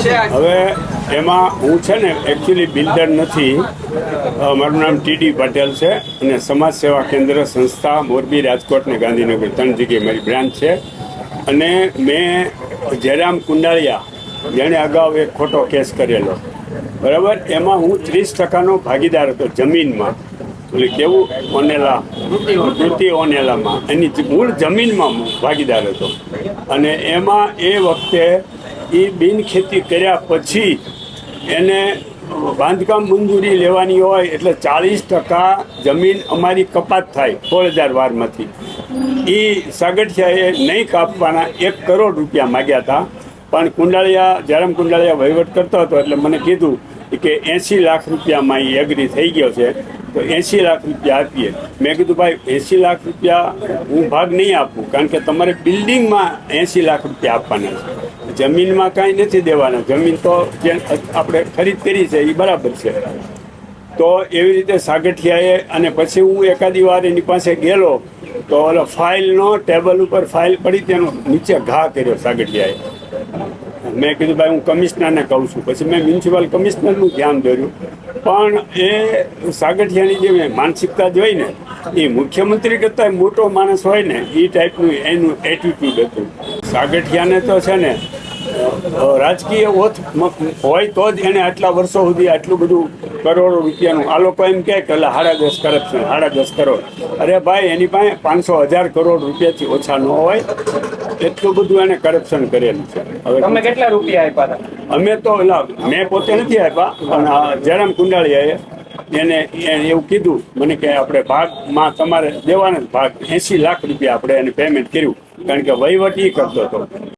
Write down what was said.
હવે એમાં હું છે ને એકચ્યુઅલી બિલ્ડર નથી, મારું નામ ટીડી પટેલ છે અને સમાજ સેવા કેન્દ્ર સંસ્થા મોરબી, રાજકોટ ને ગાંધીનગર 3 જગ્યાએ મારી બ્રાન્ચ છે. અને મેં જયરામ કુંડાળિયા જેણે અગાઉ એક ખોટો કેસ કરેલો, બરાબર, એમાં હું 30% ભાગીદાર હતો જમીનમાં. એટલે કેવું ઓનેલા વૃત્તિ ઓનેલામાં એની મૂળ જમીનમાં ભાગીદાર હતો. અને એમાં એ વખતે એ બિનખેતી કર્યા પછી એને બાંધકામ મંજૂરી લેવાની હોય એટલે 40% જમીન અમારી કપાત થાય 16,000 વારમાંથી. એ સાગઠિયાએ નહીં કાપવાના 1 કરોડ રૂપિયા માગ્યા હતા. પણ કુંડાળિયા, જયરામ કુંડાળિયા વહીવટ કરતો હતો એટલે મને કીધું કે 80 લાખ રૂપિયામાં એ એગ્રી થઈ ગયો છે, તો 80 લાખ રૂપિયા આપીએ. મેં કીધું ભાઈ 80 લાખ રૂપિયા હું ભાગ નહીં આપું, કારણ કે તમારે બિલ્ડિંગમાં 80 લાખ રૂપિયા આપવાના છે, જમીનમાં કાંઈ નથી દેવાના. જમીન તો જે આપણે ખરીદ કરી છે એ બરાબર છે. તો એવી રીતે સાગઠિયાએ, અને પછી હું એકાદી વાર એની પાસે ગયેલો તો ઓલો ફાઇલનો ટેબલ ઉપર ફાઇલ પડી તેનો નીચે ઘા કર્યો સાગઠિયાએ. મેં કીધું ભાઈ હું કમિશનરને કહું છું. પછી મેં મ્યુનિસિપલ કમિશનરનું ધ્યાન દોર્યું, પણ એ સાગઠિયાની જે માનસિકતા જોઈ ને, એ મુખ્યમંત્રી કરતાં મોટો માણસ હોય ને એ ટાઈપનું એનું એટીટ્યુડ હતું. સાગઠિયાને તો છે ને રાજકીય ઓથ હોય તો જ એને આટલા વર્ષો સુધી આટલું બધું કરોડો રૂપિયાનું, આ લોકો એમ કહે કે 10.5 કરપ્શન, 10.5 કરોડ. અરે ભાઈ એની પાસે 500,000 કરોડ રૂપિયાથી ઓછા ન હોય, એટલું બધું એને કરપ્શન કરેલું છે. હવે તમે કેટલા રૂપિયા આપ્યા હતા? અમે તો મેં પોતે નથી આપ્યા, પણ જયરામ કુંડાળિયાએ એને એવું કીધું મને કે આપણે ભાગમાં તમારે દેવાના ભાગ 80 લાખ રૂપિયા આપણે એને પેમેન્ટ કર્યું, કારણ કે વહીવટ એ કરતો હતો.